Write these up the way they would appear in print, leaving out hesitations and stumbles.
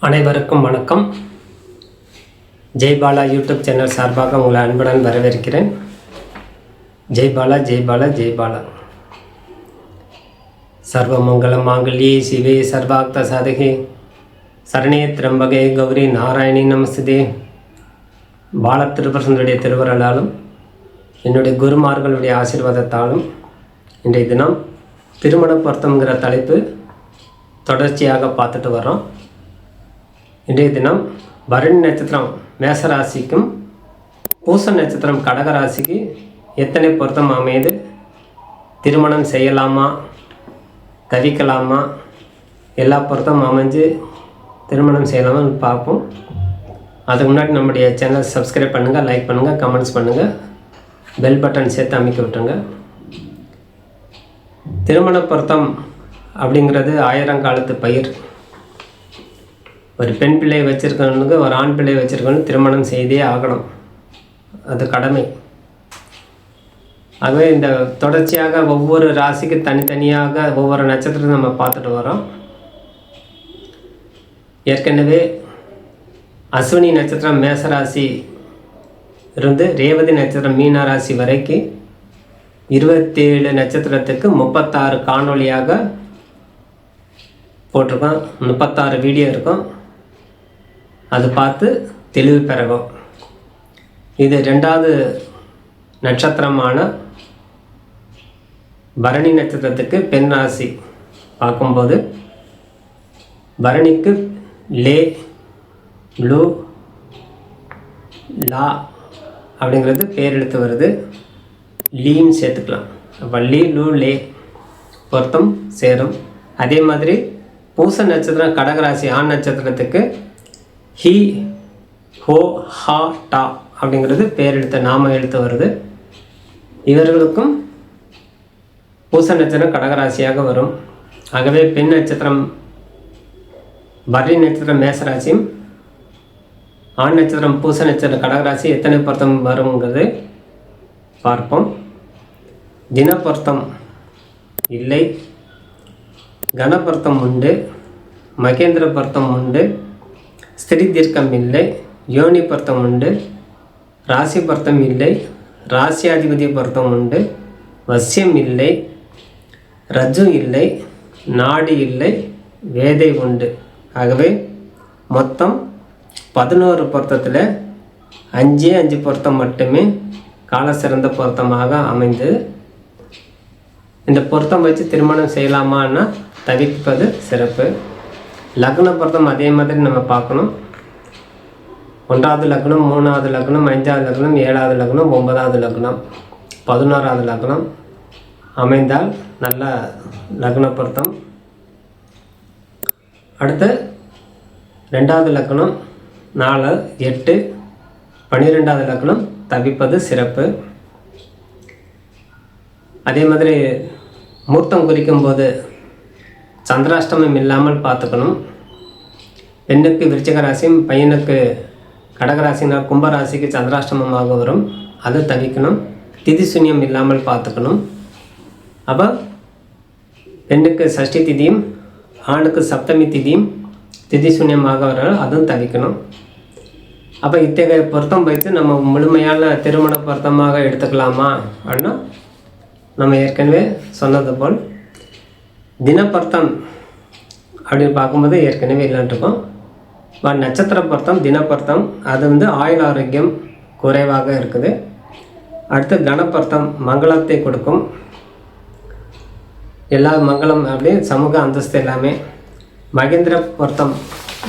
அனைவருக்கும் வணக்கம். Jai Bala YouTube channel சார்பாக உங்களை அன்புடன் வரவேற்கிறேன். ஜெய் பாலா, ஜெய் பாலா, ஜெய் பாலா. சர்வமங்கலம் மாங்கல்யே சிவே சர்வார்த்த சாதகே சரணே திரம்பகே கௌரி நாராயணி நமஸ்தே. பால திருப்பரசனுடைய திருவருளாலும் என்னுடைய குருமார்களுடைய ஆசீர்வாதத்தாலும் இன்றைய தினம் திருமண பொருத்தம்ங்கிற தலைப்பு தொடர்ச்சியாக பார்த்துட்டு வரோம். இன்றைய தினம் பரணி நட்சத்திரம் மேசராசிக்கும் பூச நட்சத்திரம் கடகராசிக்கு எத்தனை பொருத்தம் அமைது, திருமணம் செய்யலாமா, தவிக்கலாமா, எல்லா பொருத்தம் அமைஞ்சு திருமணம் செய்யலாமான்னு பார்ப்போம். அதுக்கு முன்னாடி நம்முடைய சேனல் சப்ஸ்கிரைப் பண்ணுங்கள், லைக் பண்ணுங்கள், கமெண்ட்ஸ் பண்ணுங்கள், பெல் பட்டன் சேர்த்து அமைக்க விட்டுருங்க. திருமண பொருத்தம் அப்படிங்கிறது ஆயிரங்காலத்து பயிர். ஒரு பெண் பிள்ளை வச்சுருக்கவனுக்கு ஒரு ஆண் பிள்ளை வச்சுருக்கவனு திருமணம் செய்தே ஆகணும், அது கடமை. ஆகவே இந்த தொடர்ச்சியாக ஒவ்வொரு ராசிக்கு தனித்தனியாக ஒவ்வொரு நட்சத்திரத்தை நம்ம பார்த்துட்டு வரோம். ஏற்கனவே அஸ்வினி நட்சத்திரம் மேசராசி இருந்து ரேவதி நட்சத்திரம் மீன ராசி வரைக்கும் 27 நட்சத்திரத்துக்கு 36 காணொலியாக போட்டிருக்கோம். 36 வீடியோ இருக்கும், அது பார்த்து தெளிவு பெறவும். இது 2வது நட்சத்திரமான பரணி நட்சத்திரத்துக்கு பெண் ராசி பார்க்கும்போது பரணிக்கு லே, லு, லா அப்படிங்கிறது பேர் எடுத்து வருது. லீன்னு சேர்த்துக்கலாம். அப்போ லீ, லு, லே பொருத்தம் சேரும். அதே மாதிரி பூச நட்சத்திரம் கடகராசி ஆண் நட்சத்திரத்துக்கு ஹி, ஹோ, ஹா, டா அப்படிங்கிறது பேர் எழுத்து நாம எழுத்து வருது. இவர்களுக்கும் பூச நட்சத்திரம் கடகராசியாக வரும். ஆகவே பெண் நட்சத்திரம் பரணி நட்சத்திரம் மேசராசியும் ஆண் நட்சத்திரம் பூச நட்சத்திரம் கடகராசி எத்தனை பொருத்தம் வருங்கிறது பார்ப்போம். தின பொருத்தம் இல்லை, கணபொருத்தம் உண்டு, மகேந்திர பொருத்தம் உண்டு, ஸ்திரீ தீர்க்கம் இல்லை, யோனி பொருத்தம் உண்டு, ராசி பொருத்தம் இல்லை, ராசியாதிபதி பொருத்தம் உண்டு, வசியம் இல்லை, ரஜு இல்லை, நாடி இல்லை, வேதை உண்டு. ஆகவே மொத்தம் 11 பொருத்தத்தில் 5 பொருத்தம் மட்டுமே கால சிறந்த பொருத்தமாக அமைந்து இந்த பொருத்தம் வச்சு திருமணம் செய்யலாமான்னா தவிர்ப்பது சிறப்பு. லக்ன பொருத்தம் அதே மாதிரி நம்ம பார்க்கணும். 1வது லக்னம், 3வது லக்னம், 5வது லக்னம், 7வது லக்னம், 9வது லக்னம், 11வது லக்னம் அமைந்தால் நல்ல லக்ன பொருத்தம். அடுத்து 2வது லக்னம் 4, 8, 12வது லக்னம் தவிப்பது சிறப்பு. அதே மாதிரி மூர்த்தம் குறிக்கும்போது சந்திராஷ்டமம் இல்லாமல் பார்த்துக்கணும். பெண்ணுக்கு விருச்சிக ராசியும் பையனுக்கு கடகராசினா கும்பராசிக்கு சந்திராஷ்டமமாக வரும், அதை தவிக்கணும். திதி சூன்யம் இல்லாமல் பார்த்துக்கணும். அப்போ பெண்ணுக்கு சஷ்டி திதியும் ஆணுக்கு சப்தமி திதியும் திதி சூன்யமாக வர அதுவும் தவிக்கணும். அப்போ இத்தகைய பொருத்தம் வைத்து நம்ம முழுமையான திருமண பொருத்தமாக எடுத்துக்கலாமா அப்படின்னா நம்ம ஏற்கனவே சொன்னது போல் தினப்பொருத்தம் அப்படின்னு பார்க்கும்போது ஏற்கனவே இல்லைன்ட்ருக்கோம். நட்சத்திர பொருத்தம், தினப்பொருத்தம் அது ஆயுள் ஆரோக்கியம் குறைவாக இருக்குது. அடுத்து கணப்பொருத்தம் மங்களத்தை கொடுக்கும், எல்லா மங்களம் அப்படி சமூக அந்தஸ்து எல்லாமே. மகேந்திர பொருத்தம்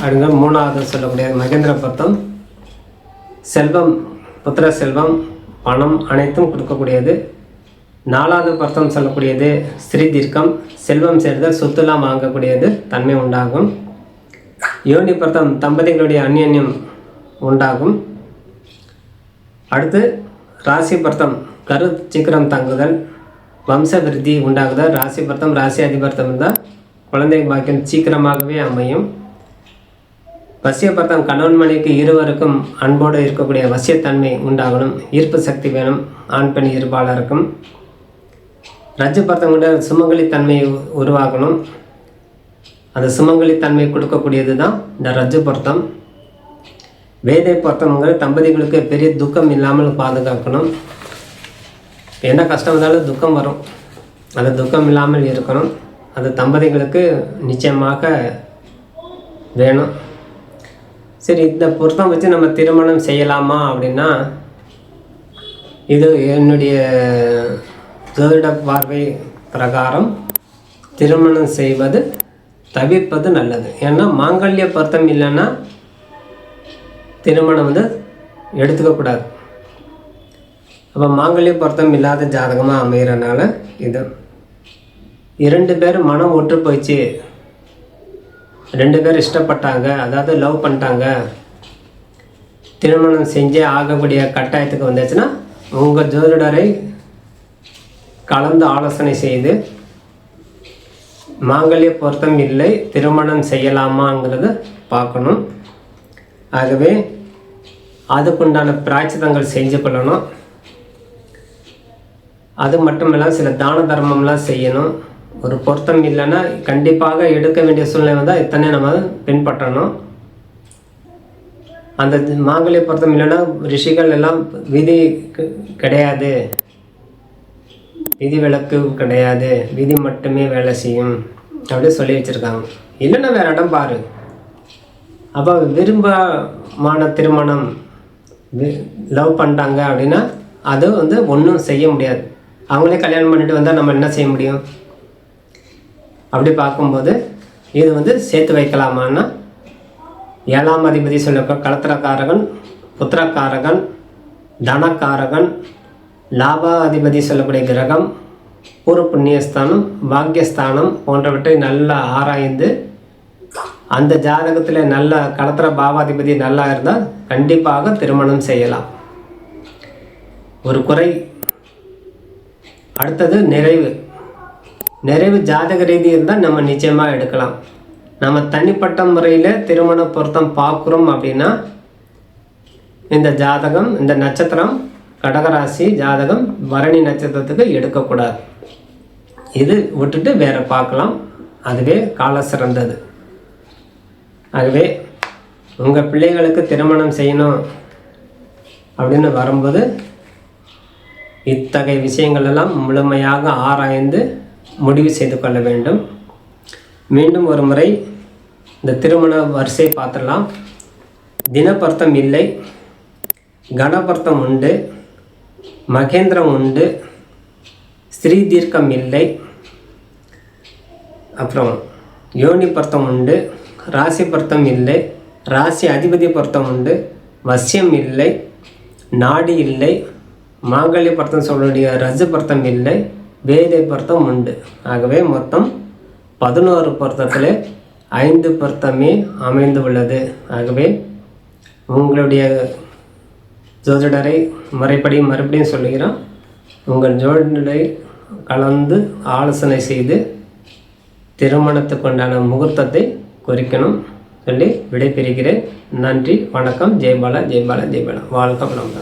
அப்படிங்கிற 3வது சொல்லக்கூடிய மகேந்திர பொருத்தம் செல்வம், புத்திர செல்வம், பணம் அனைத்தும் கொடுக்கக்கூடியது. 4வது பொருத்தம் சொல்லக்கூடியது ஸ்திரீ தீர்க்கம், செல்வம் சேர்ந்த சொத்துலாம் வாங்கக்கூடியது, தன்மை உண்டாகும். யோனி பொருத்தம் தம்பதிகளுடைய அந்யோன்யம் உண்டாகும். அடுத்து ராசி பொருத்தம் கரு சீக்கிரம் தங்குதல், வம்ச விருத்தி உண்டாகுதல். ராசி பொருத்தம் ராசி அதிபர்த்தம் இருந்தால் குழந்தை பாக்கியம் சீக்கிரமாகவே அமையும். வசிய பொருத்தம் கணவன் மனைவிக்கு இருவருக்கும் அன்போடு இருக்கக்கூடிய வசியத்தன்மை உண்டாகணும், ஈர்ப்பு சக்தி வேணும் ஆண் பெண் இருபாலருக்கும். ரஜ்ஜு பொருத்தம் கொண்ட சுமங்கலித்தன்மை உருவாகணும். அந்த சுமங்கலித்தன்மை கொடுக்கக்கூடியது தான் இந்த ரஜ்ஜு பொருத்தம். வேதை பொருத்தம்ங்கிறது தம்பதிகளுக்கு பெரிய துக்கம் இல்லாமல் பாதுகாக்கணும். என்ன கஷ்டம் வந்தாலும் துக்கம் வரும், அது துக்கம் இல்லாமல் இருக்கணும். அது தம்பதிகளுக்கு நிச்சயமாக வேணும். சரி, இந்த பொருத்தம் வச்சு நம்ம திருமணம் செய்யலாமா அப்படின்னா, இது என்னுடைய ஜோதிட பார்வை பிரகாரம் திருமணம் செய்வது தவிர்ப்பது நல்லது. ஏன்னா மாங்கல்ய பொருத்தம் இல்லைன்னா திருமணம் எடுத்துக்கக்கூடாது. அப்போ மாங்கல்ய பொருத்தம் இல்லாத ஜாதகமாக அமைகிறனால இது 2 பேர் மனம் ஒற்று போயிடுச்சு, 2 பேர் இஷ்டப்பட்டாங்க, அதாவது லவ் பண்ணிட்டாங்க, திருமணம் செஞ்சே ஆகக்கூடிய கட்டாயத்துக்கு வந்துச்சுன்னா உங்கள் ஜோதிடரை கலந்து ஆலோசனை செய்து மாங்கல்ய பொருத்தம் இல்லை, திருமணம் செய்யலாமாங்கிறத பார்க்கணும். ஆகவே அதுக்குண்டான பிராய்ச்சித்தங்கள் செஞ்சு கொள்ளணும். அது மட்டும் இல்லாமல் சில தான தர்மம்லாம் செய்யணும். ஒரு பொருத்தம் இல்லைன்னா கண்டிப்பாக எடுக்க வேண்டிய சூழ்நிலை வந்தால் இத்தனை நம்ம பின்பற்றணும். அந்த மாங்கல்ய பொருத்தம் இல்லைன்னா ரிஷிகள் எல்லாம் விதி கிடையாது, விதி விலக்கு கிடையாது, விதி மட்டுமே வேலை செய்யும் அப்படி சொல்லி வச்சுருக்காங்க. இல்லைன்னா வேறு இடம் பாரு. அப்போ விரும்பமான திருமணம் லவ் பண்ணிட்டாங்க அப்படின்னா அது ஒன்றும் செய்ய முடியாது. அவங்களே கல்யாணம் பண்ணிட்டு வந்தால் நம்ம என்ன செய்ய முடியும்? அப்படி பார்க்கும்போது இது சேர்த்து வைக்கலாமான்னா 7ஆம் அதிபதி சொல்ல கலத்திரக்காரகன், புத்திரக்காரகன், தனக்காரகன், லாபாதிபதி சொல்லக்கூடிய கிரகம், பூர்வ புண்ணியஸ்தானம், பாக்கியஸ்தானம் போன்றவற்றை நல்லா ஆராய்ந்து அந்த ஜாதகத்தில் நல்ல கலத்திர பாவாதிபதி நல்லா இருந்தால் கண்டிப்பாக திருமணம் செய்யலாம். ஒரு குறை. அடுத்தது நிறைவு ஜாதக ரீதி இருந்தால் நம்ம நிச்சயமாக எடுக்கலாம். நம்ம தனிப்பட்ட முறையில் திருமண பொருத்தம் பார்க்குறோம் அப்படின்னா இந்த ஜாதகம், இந்த நட்சத்திரம் கடகராசி ஜாதகம் பரணி நட்சத்திரத்துக்கு எடுக்கக்கூடாது. இது விட்டுட்டு வேறு பார்க்கலாம், அதுவே கால சிறந்தது. ஆகவே உங்கள் பிள்ளைகளுக்கு திருமணம் செய்யணும் அப்படின்னு வரும்போது இத்தகைய விஷயங்கள் எல்லாம் முழுமையாக ஆராய்ந்து முடிவு செய்து கொள்ள வேண்டும். மீண்டும் ஒரு முறை இந்த திருமண வரிசை பார்த்துடலாம். தினப்பொருத்தம் இல்லை, கணபொருத்தம் உண்டு, மகேந்திரம் உண்டு, ஸ்ரீ தீர்க்கம் இல்லை, அப்புறம் யோனி பொருத்தம் உண்டு, ராசி பொருத்தம் இல்லை, ராசி அதிபதி பொருத்தம் உண்டு, வசியம் இல்லை, நாடி இல்லை, மாங்கல்ய பொருத்தம் சொல்லக்கூடிய ரஜு பொருத்தம் இல்லை, வேதை பொருத்தம் உண்டு. ஆகவே மொத்தம் 11 பொருத்தத்தில் 5 பொருத்தமே அமைந்து உள்ளது. ஆகவே உங்களுடைய ஜோதிடரை முறைப்படி மறுபடியும் சொல்லுகிறோம், உங்கள் ஜோதிடரை கலந்து ஆலோசனை செய்து திருமணத்துக்கு உண்டான முகூர்த்தத்தை குறிக்கணும் சொல்லி விடைபெறுகிறேன். நன்றி, வணக்கம். ஜெய்பாலா, ஜெய்பாலா, ஜெய்பாலா. வாழ்க்கை வளமுடன்.